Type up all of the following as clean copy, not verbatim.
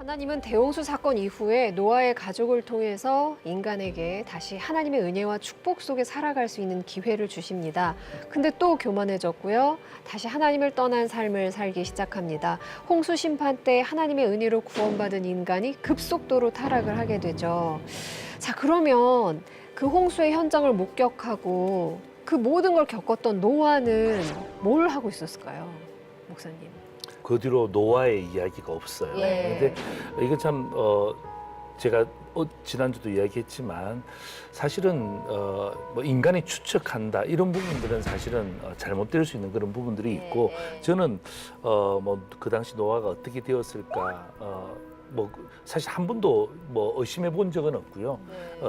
하나님은 대홍수 사건 이후에 노아의 가족을 통해서 인간에게 다시 하나님의 은혜와 축복 속에 살아갈 수 있는 기회를 주십니다. 근데 또 교만해졌고요. 다시 하나님을 떠난 삶을 살기 시작합니다. 홍수 심판 때 하나님의 은혜로 구원받은 인간이 급속도로 타락을 하게 되죠. 자, 그러면 그 홍수의 현장을 목격하고 그 모든 걸 겪었던 노아는 뭘 하고 있었을까요, 목사님? 그 뒤로 노아의 이야기가 없어요. 예. 근데 이거 참 제가 지난주도 이야기했지만 사실은 뭐 인간이 추측한다 이런 부분들은 사실은 잘못될 수 있는 그런 부분들이 있고 저는 뭐 그 당시 노아가 어떻게 되었을까 뭐 사실 한 번도 뭐 의심해 본 적은 없고요.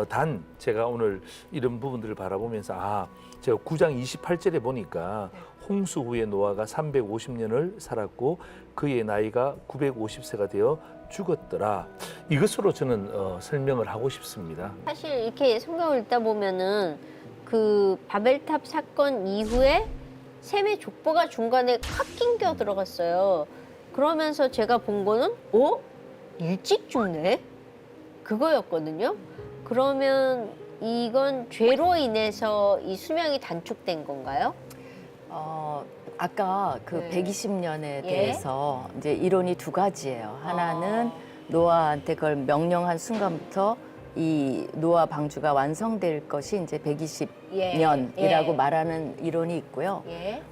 단 제가 오늘 이런 부분들을 바라보면서 제가 9장 28절에 보니까 홍수 후에 노아가 350년을 살았고 그의 나이가 950세가 되어 죽었더라. 이것으로 저는 설명을 하고 싶습니다. 사실 이렇게 성경을 읽다 보면은 그 바벨탑 사건 이후에 셈의 족보가 중간에 확 낑겨 들어갔어요. 그러면서 제가 본 거는 일찍 죽네? 그거였거든요. 그러면 이건 죄로 인해서 이 수명이 단축된 건가요? 아까 그 네. 120년에 대해서 이제 이론이 두 가지예요. 하나는 노아한테 그걸 명령한 순간부터 이 노아 방주가 완성될 것이 이제 120년이라고 말하는 이론이 있고요.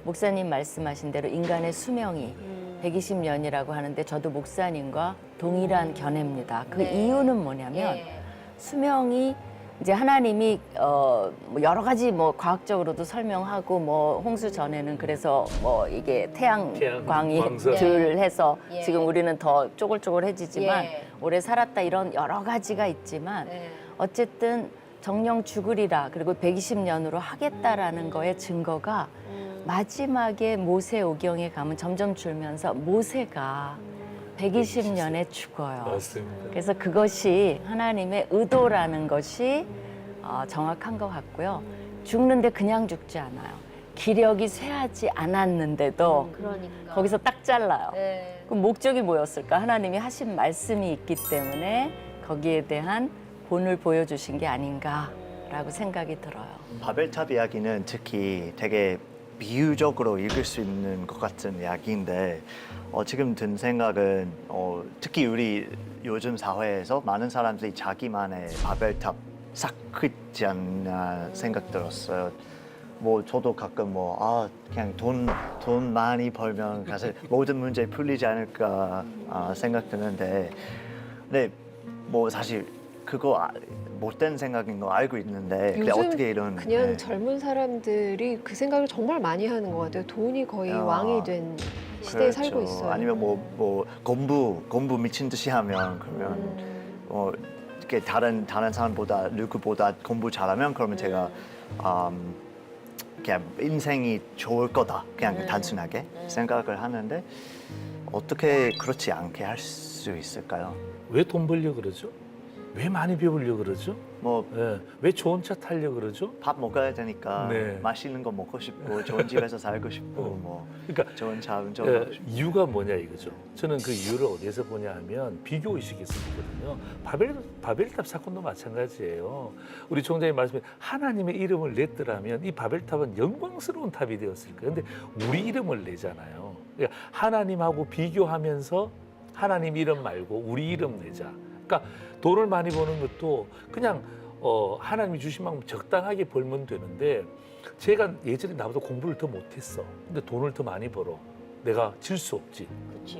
목사님 말씀하신 대로 인간의 수명이 120년이라고 하는데 저도 목사님과 동일한 견해입니다. 그 이유는 뭐냐면 수명이 이제 하나님이 뭐 여러 가지 뭐 과학적으로도 설명하고 뭐 홍수 전에는 그래서 뭐 이게 태양광이 광선. 덜 해서 지금 우리는 더 쪼글쪼글해지지만 오래 살았다 이런 여러 가지가 있지만 어쨌든 정령 죽으리라 그리고 120년으로 하겠다라는 거의 증거가 마지막에 모세오경에 가면 점점 줄면서 모세가 120년에 죽어요. 맞습니다. 그래서 그것이 하나님의 의도라는 것이 정확한 것 같고요. 죽는데 그냥 죽지 않아요. 기력이 쇠하지 않았는데도 그러니까. 거기서 딱 잘라요. 그럼 목적이 뭐였을까? 하나님이 하신 말씀이 있기 때문에 거기에 대한 본을 보여주신 게 아닌가라고 생각이 들어요. 바벨탑 이야기는 특히 되게 비유적으로 읽을 수 있는 것 같은 이야기인데 지금 든 생각은 특히 우리 요즘 사회에서 많은 사람들이 자기만의 바벨탑 쌓고 있지 않나 생각 들었어요. 뭐 저도 가끔 그냥 돈 많이 벌면 사실 모든 문제 풀리지 않을까 생각 드는데 근데 뭐 사실 그거 못된 생각인 거 알고 있는데 근데 요즘 어떻게 이런 그냥 젊은 사람들이 그 생각을 정말 많이 하는 것 같아요. 돈이 거의 왕이 된 시대에 살고 있어요. 아니면 뭐 공부 미친 듯이 하면 그러면 이렇게 다른 사람보다 누구보다 공부 잘하면 그러면 제가 그냥 인생이 좋을 거다 그냥 단순하게 생각을 하는데 어떻게 그렇지 않게 할 수 있을까요? 왜 돈 벌려 그러죠? 왜 많이 배우려 그러죠? 뭐 왜 좋은 차 타려 그러죠? 밥 먹어야 되니까 네. 맛있는 거 먹고 싶고 좋은 집에서 살고 싶고 뭐 그러니까 좋은 차 운전하고 싶고 이유가 뭐냐 이거죠. 저는 그 이유를 어디에서 보냐 하면 비교 의식에서 보거든요. 바벨탑 사건도 마찬가지예요. 우리 총장님 말씀에 하나님의 이름을 냈더라면 이 바벨탑은 영광스러운 탑이 되었을 거예요. 근데 우리 이름을 내잖아요. 그러니까 하나님하고 비교하면서 하나님 이름 말고 우리 이름 내자. 그러니까 돈을 많이 버는 것도 그냥 하나님이 주신 만큼 적당하게 벌면 되는데 제가 예전에 나보다 공부를 더 못했어. 근데 돈을 더 많이 벌어. 내가 질 수 없지.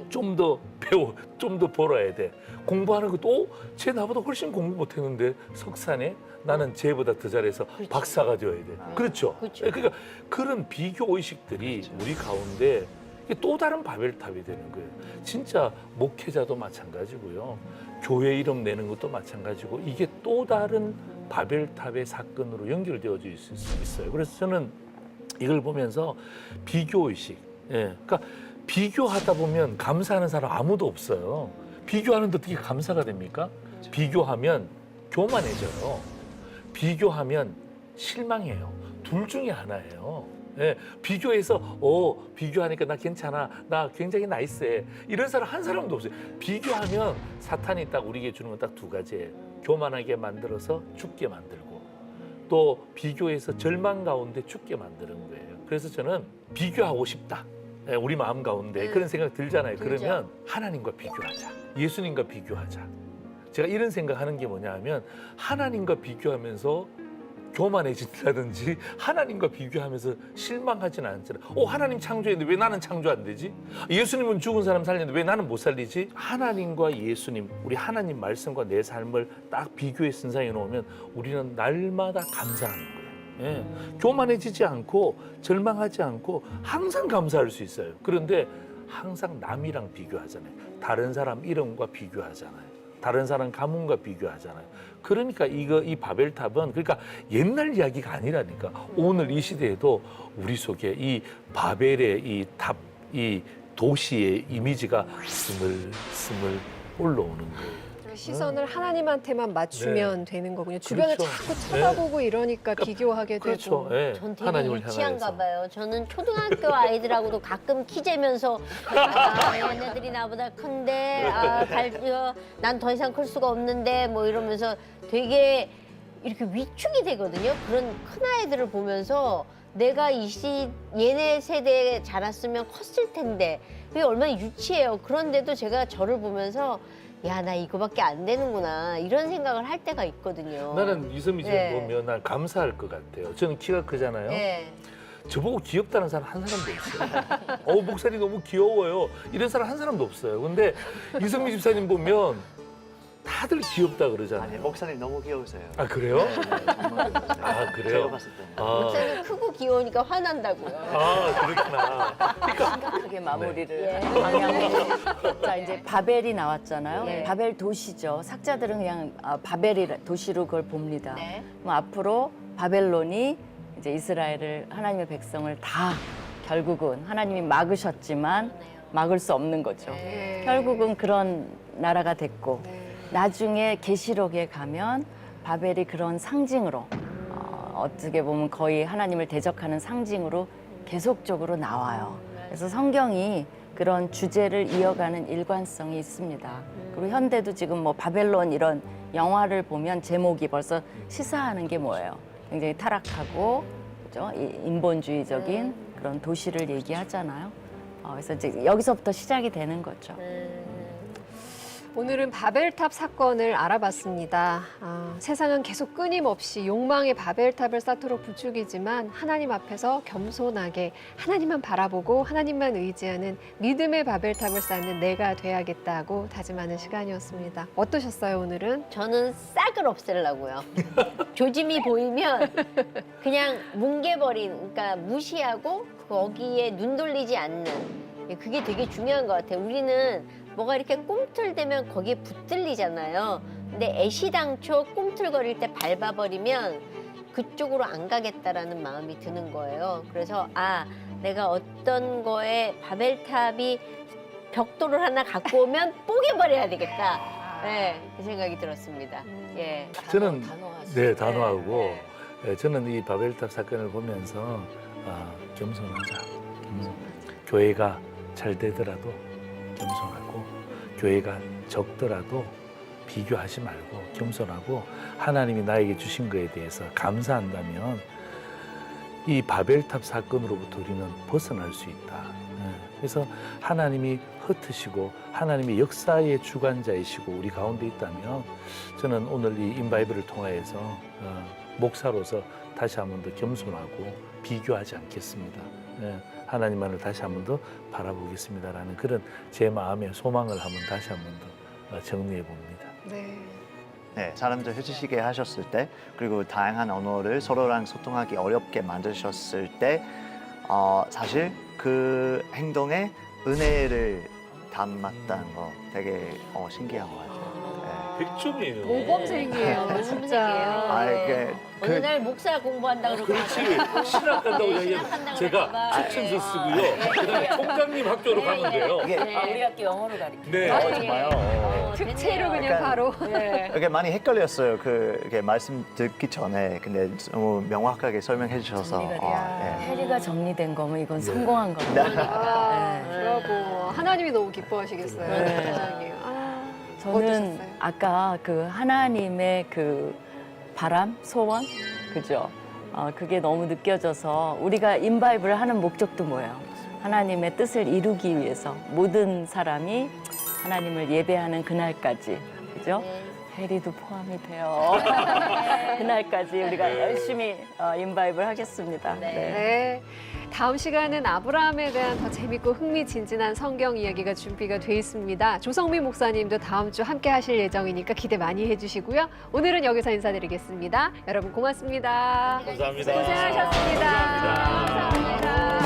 좀 더 배워, 좀 더 벌어야 돼. 공부하는 것도 쟤 나보다 훨씬 공부 못했는데 석사네? 나는 쟤보다 더 잘해서 박사가 되어야 돼. 그렇죠? 그러니까 그런 비교 의식들이 우리 가운데 이게 또 다른 바벨탑이 되는 거예요. 진짜 목회자도 마찬가지고요. 교회 이름 내는 것도 마찬가지고 이게 또 다른 바벨탑의 사건으로 연결되어져 있어요. 그래서 저는 이걸 보면서 비교의식. 그러니까 비교하다 보면 감사하는 사람 아무도 없어요. 비교하는데 어떻게 감사가 됩니까? 비교하면 교만해져요. 비교하면 실망해요. 둘 중에 하나예요. 예, 비교해서 비교하니까 나 괜찮아, 나 굉장히 나이스해 이런 사람 한 사람도 없어요. 비교하면 사탄이 딱 우리에게 주는 건 딱 두 가지예요. 교만하게 만들어서 죽게 만들고 또 비교해서 절망 가운데 죽게 만드는 거예요. 그래서 저는 비교하고 싶다. 예, 우리 마음 가운데 그런 생각 들잖아요. 들죠. 그러면 하나님과 비교하자. 예수님과 비교하자. 제가 이런 생각하는 게 뭐냐 하면 하나님과 비교하면서 교만해진다든지 하나님과 비교하면서 실망하지는 않잖아. 하나님 창조했는데 왜 나는 창조 안 되지? 예수님은 죽은 사람 살렸는데 왜 나는 못 살리지? 하나님과 예수님, 우리 하나님 말씀과 내 삶을 딱 비교해 선상에 놓으면 우리는 날마다 감사하는 거예요. 예. 교만해지지 않고 절망하지 않고 항상 감사할 수 있어요. 그런데 항상 남이랑 비교하잖아요. 다른 사람 이름과 비교하잖아요. 다른 사람 가문과 비교하잖아요. 그러니까 이 바벨탑은 그러니까 옛날 이야기가 아니라니까. 오늘 이 시대에도 우리 속에 이 바벨의 이 탑, 이 도시의 이미지가 스물스물 올라오는 거예요. 시선을 하나님한테만 맞추면 되는 거군요. 주변을 그렇죠. 자꾸 쳐다보고 이러니까 비교하게 그렇죠. 되고. 예. 전 되게 하나님을 유치한가 향하여서. 봐요. 저는 초등학교 아이들하고도 가끔 키 재면서 얘네들이 나보다 큰데 난 더 이상 클 수가 없는데 뭐 이러면서 되게 이렇게 위축이 되거든요. 그런 큰 아이들을 보면서 내가 얘네 세대에 자랐으면 컸을 텐데 그게 얼마나 유치해요. 그런데도 제가 저를 보면서 야, 나 이거밖에 안 되는구나 이런 생각을 할 때가 있거든요. 나는 이선미 씨 네. 보면 난 감사할 것 같아요. 저는 키가 크잖아요. 네. 저보고 귀엽다는 사람 한 사람도 없어요. 목살이 너무 귀여워요. 이런 사람 한 사람도 없어요. 근데 이선미 집사님 보면 다들 귀엽다 아니 그러잖아요. 목사님 너무 귀여우세요. 아 그래요? 네, 정말 귀여우세요. 아, 그래요? 제가 봤을 때는. 목사님 크고 귀여우니까 화난다고요. 그렇구나. 심각하게 마무리를 네. 하는 방향으로. 자, 이제 바벨이 나왔잖아요. 네. 바벨 도시죠. 학자들은 그냥 바벨이 도시로 그걸 봅니다. 네. 그럼 앞으로 바벨론이 이제 이스라엘을 하나님의 백성을 다 결국은 하나님이 막으셨지만 막을 수 없는 거죠. 네. 결국은 그런 나라가 됐고 네. 나중에 계시록에 가면 바벨이 그런 상징으로 어떻게 보면 거의 하나님을 대적하는 상징으로 계속적으로 나와요. 그래서 성경이 그런 주제를 이어가는 일관성이 있습니다. 그리고 현대도 지금 뭐 바벨론 이런 영화를 보면 제목이 벌써 시사하는 게 뭐예요? 굉장히 타락하고 그죠? 인본주의적인 그런 도시를 얘기하잖아요. 그래서 이제 여기서부터 시작이 되는 거죠. 오늘은 바벨탑 사건을 알아봤습니다. 세상은 계속 끊임없이 욕망의 바벨탑을 쌓도록 부추기지만 하나님 앞에서 겸손하게 하나님만 바라보고 하나님만 의지하는 믿음의 바벨탑을 쌓는 내가 돼야겠다고 다짐하는 시간이었습니다. 어떠셨어요, 오늘은? 저는 싹을 없애려고요. 조짐이 보이면 그냥 뭉개버린, 그러니까 무시하고 거기에 눈 돌리지 않는 그게 되게 중요한 것 같아요. 우리는 뭐가 이렇게 꿈틀대면 거기에 붙들리잖아요. 근데 애시당초 꿈틀거릴 때 밟아버리면 그쪽으로 안 가겠다라는 마음이 드는 거예요. 그래서 내가 어떤 거에 바벨탑이 벽돌을 하나 갖고 오면 뽀개버려야 되겠다. 네, 그 생각이 들었습니다. 예. 저는 단호하시죠. 단호하고 저는 이 바벨탑 사건을 보면서 겸손하자. 교회가 잘 되더라도 겸손하고 교회가 적더라도 비교하지 말고 겸손하고 하나님이 나에게 주신 것에 대해서 감사한다면 이 바벨탑 사건으로부터 우리는 벗어날 수 있다. 그래서 하나님이 흩으시고 하나님의 역사의 주관자이시고 우리 가운데 있다면 저는 오늘 이 인바이블을 통하여서 목사로서 다시 한 번 더 겸손하고 비교하지 않겠습니다. 하나님만을 다시 한 번 더 바라보겠습니다라는 그런 제 마음의 소망을 한번 다시 한 번 더 정리해 봅니다. 네. 네, 사람들 해주시게 하셨을 때 그리고 다양한 언어를 서로랑 소통하기 어렵게 만드셨을 때 사실 그 행동에 은혜를 담았다는 거 되게 신기한 것 같아요. 100점이에요. 모범생이에요, 진짜. 이게 어느 날 목사 공부한다 그러고 그렇지. 신학 간다고 이야기하면 제가 추천서 쓰고요. 그다음에 총장님 학교로 갔는데요. 이게 우리 학교 영어로 가르쳐요. 네. 정말요? 특채로 그냥 약간- 바로. 네. 이렇게 많이 헷갈렸어요. 이렇게 말씀 듣기 전에. 근데 너무 명확하게 설명해 주셔서. 정리가 예. 해리가 정리된 거면 이건 성공한 겁니다. 아, 네. 브라보. 하나님이 너무 기뻐하시겠어요. 네. 사장님. 아, 저는 어떠셨어요? 아까 그 하나님의 그 바람, 소원, 그죠? 그게 너무 느껴져서 우리가 인바이블을 하는 목적도 뭐예요? 하나님의 뜻을 이루기 위해서 모든 사람이 하나님을 예배하는 그날까지, 그죠? 해리도 포함이 돼요. 그날까지 우리가 열심히 인바이블 하겠습니다. 네. 다음 시간은 아브라함에 대한 더 재밌고 흥미진진한 성경 이야기가 준비가 돼 있습니다. 조성민 목사님도 다음 주 함께 하실 예정이니까 기대 많이 해주시고요. 오늘은 여기서 인사드리겠습니다. 여러분 고맙습니다. 감사합니다. 고생하셨습니다. 감사합니다.